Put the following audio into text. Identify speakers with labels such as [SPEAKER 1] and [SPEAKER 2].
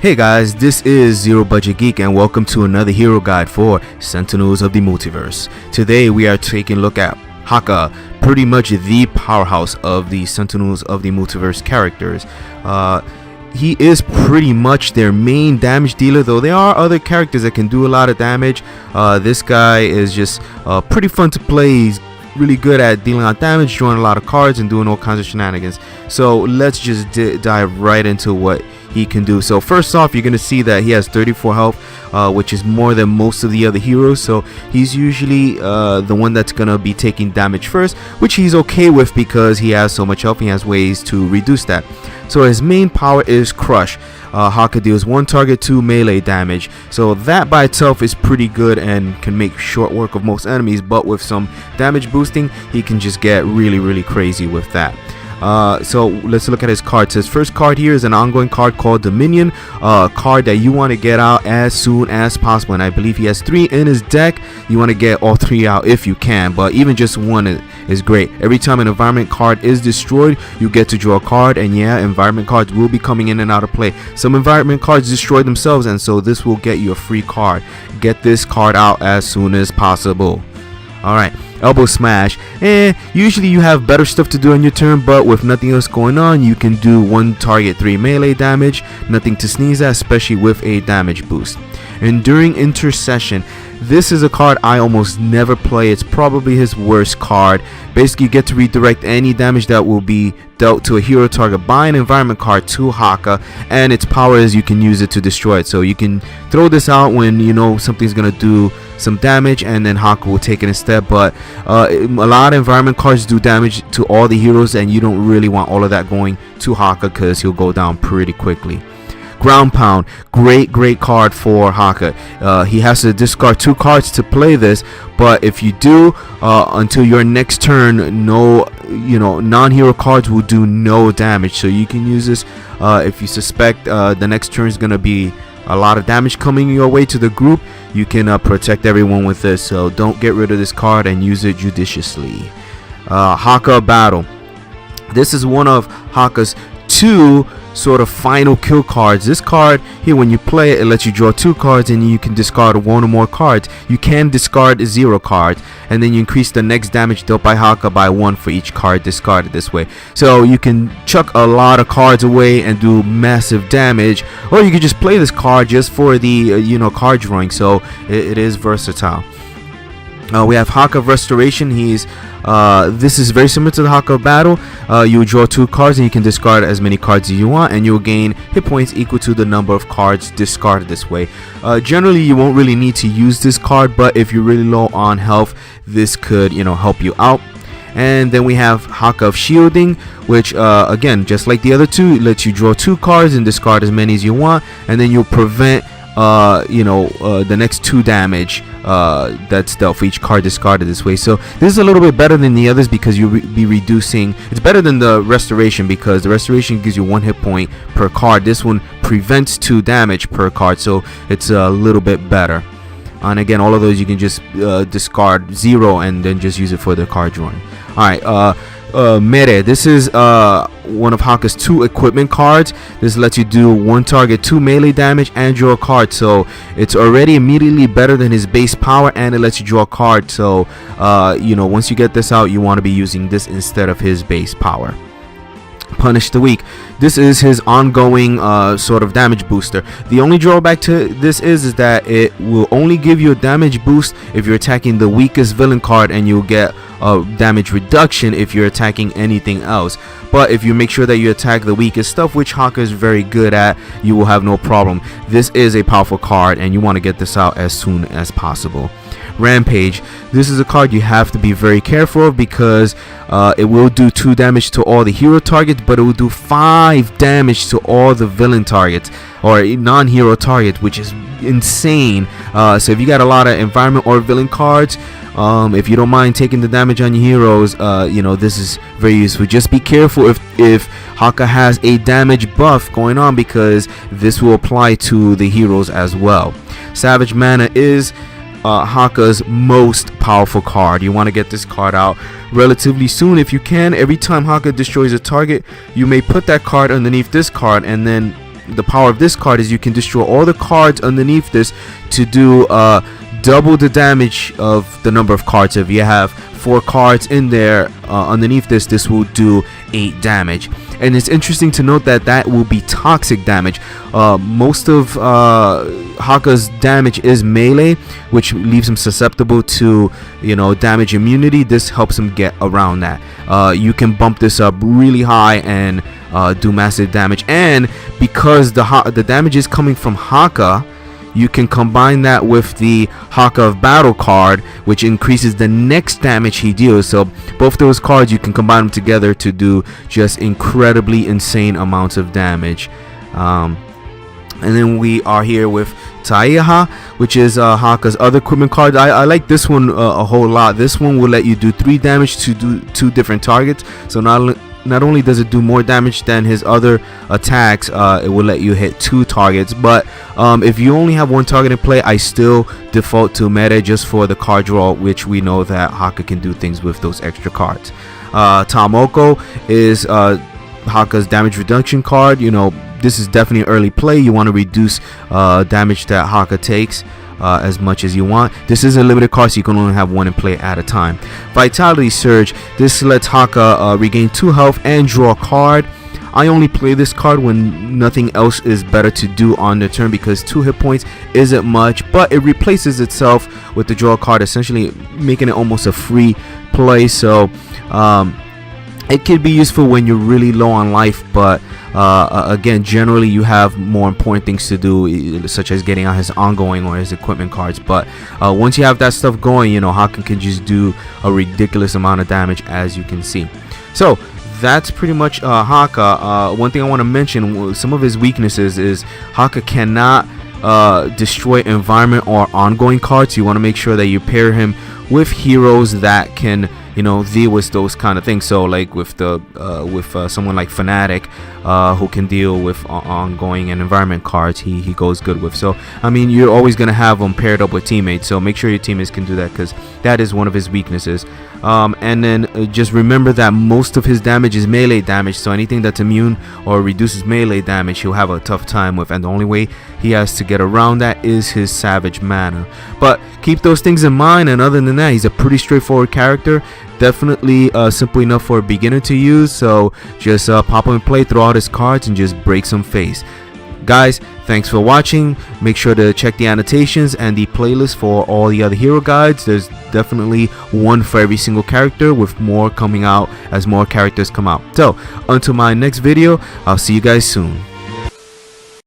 [SPEAKER 1] Hey guys, this is Zero Budget Geek and welcome to another hero guide for Sentinels of the Multiverse. Today we are taking a look at Haka, pretty much the powerhouse of the Sentinels of the Multiverse characters. He is pretty much their main damage dealer, though there are other characters that can do a lot of damage. This guy is just pretty fun to play. He's really good at dealing out damage, drawing a lot of cards, and doing all kinds of shenanigans. So let's just dive right into what he can do. So first off, you're gonna see that he has 34 health, which is more than most of the other heroes. So he's usually the one that's gonna be taking damage first, which he's okay with because he has so much health. He has ways to reduce that. So his main power is Crush. Haka deals 1 target 2 melee damage, so that by itself is pretty good and can make short work of most enemies, but with some damage boosting he can just get really crazy with that. So let's look at his cards. His first card here is an ongoing card called Dominion, a card that you want to get out as soon as possible, and I believe he has 3 in his deck. You want to get all 3 out if you can, but even just 1 is great. Every time an environment card is destroyed, you get to draw a card, and yeah, environment cards will be coming in and out of play. Some environment cards destroy themselves, and so this will get you a free card. Get this card out as soon as possible. Alright, Elbow Smash. Usually you have better stuff to do on your turn, but with nothing else going on, you can do 1 target 3 melee damage. Nothing to sneeze at, especially with a damage boost. Enduring Intercession. This is a card I almost never play. It's probably his worst card. Basically, you get to redirect any damage that will be dealt to a hero target by an environment card to Haka, and its power is you can use it to destroy it. So you can throw this out when you know something's gonna do some damage, and then Haka will take it instead. But a lot of environment cards do damage to all the heroes, and you don't really want all of that going to Haka because he'll go down pretty quickly. Ground Pound, great card for Haka. He has to discard 2 cards to play this, but if you do, until your next turn, no non-hero cards will do no damage. So you can use this if you suspect the next turn is gonna be a lot of damage coming your way to the group. You can protect everyone with this, so don't get rid of this card and use it judiciously. Haka Battle. This is one of Haka's 2 sort of final kill cards. This card here, when you play it, it lets you draw 2 cards and you can discard 1 or more cards. You can discard 0 cards, and then you increase the next damage dealt by Haka by 1 for each card discarded this way. So you can chuck a lot of cards away and do massive damage, or you can just play this card just for the card drawing. So it is versatile. We have Haka Restoration. This is very similar to the Haka Battle. You draw 2 cards and you can discard as many cards as you want, and you'll gain hit points equal to the number of cards discarded this way. Generally, you won't really need to use this card, but if you're really low on health, this could help you out. And then we have Haka of Shielding, which again, just like the other 2, lets you draw 2 cards and discard as many as you want, and then you'll prevent the next 2 damage that's dealt for each card discarded this way. So this is a little bit better than the others because you'll be reducing. It's better than the Restoration because the Restoration gives you 1 hit point per card. This one prevents 2 damage per card, so it's a little bit better. And again, all of those you can just discard 0 and then just use it for the card drawing. Alright, Mere. This is one of Haka's 2 equipment cards. This lets you do 1 target 2 melee damage and draw a card. So it's already immediately better than his base power, and it lets you draw a card. So once you get this out, you want to be using this instead of his base power. Punish the Weak. This is his ongoing sort of damage booster. The only drawback to this is that it will only give you a damage boost if you're attacking the weakest villain card, and you'll get a damage reduction if you're attacking anything else. But if you make sure that you attack the weakest stuff, which Haka is very good at, you will have no problem. This is a powerful card, and you want to get this out as soon as possible. Rampage. This is a card you have to be very careful of because it will do 2 damage to all the hero targets, but it will do 5 damage to all the villain targets or non-hero targets, which is insane. So if you got a lot of environment or villain cards, if you don't mind taking the damage on your heroes, this is very useful. Just be careful if Haka has a damage buff going on, because this will apply to the heroes as well. Savage Mana is Haka's most powerful card. You want to get this card out relatively soon if you can. Every time Haka destroys a target, you may put that card underneath this card, and then the power of this card is you can destroy all the cards underneath this to do double the damage of the number of cards. If you have 4 cards in there underneath this will do 8 damage. And it's interesting to note that that will be toxic damage. Most of Haka's damage is melee, which leaves him susceptible to, you know, damage immunity. This helps him get around that. You can bump this up really high and do massive damage. And because the damage is coming from Haka, you can combine that with the Haka of Battle card, which increases the next damage he deals. So both those cards, you can combine them together to do just incredibly insane amounts of damage. And then we are here with Taiha, which is Haka's other equipment card. I like this one a whole lot. This one will let you do 3 damage to do 2 different targets. So not only does it do more damage than his other attacks, it will let you hit 2 targets. But if you only have 1 target in play, I still default to meta just for the card draw, which we know that Haka can do things with those extra cards. Tamoko is Haka's damage reduction card. You know, this is definitely early play. You want to reduce damage that Haka takes as much as you want. This is a limited card, so you can only have 1 in play at a time. Vitality Surge. This lets Haka regain 2 health and draw a card. I only play this card when nothing else is better to do on the turn, because 2 hit points isn't much, but it replaces itself with the draw card, essentially making it almost a free play. So it can be useful when you're really low on life, but again, generally you have more important things to do, such as getting out his ongoing or his equipment cards. But once you have that stuff going, you know, Haka can just do a ridiculous amount of damage, as you can see. So that's pretty much Haka. One thing I want to mention, some of his weaknesses is Haka cannot destroy environment or ongoing cards. You want to make sure that you pair him with heroes that can, you know, deal with those kind of things. So like with someone like Fnatic, who can deal with ongoing and environment cards, he goes good with. So I mean, you're always gonna have him paired up with teammates, so make sure your teammates can do that, because that is one of his weaknesses. And then just remember that most of his damage is melee damage, so anything that's immune or reduces melee damage he'll have a tough time with, and the only way he has to get around that is his Savage Mana. But keep those things in mind, and other than that, he's a pretty straightforward character. Definitely simple enough for a beginner to use. So just pop him in play, throw out his cards, and just break some face. Guys, thanks for watching. Make sure to check the annotations and the playlist for all the other hero guides. There's definitely one for every single character, with more coming out as more characters come out. So until my next video, I'll see you guys soon.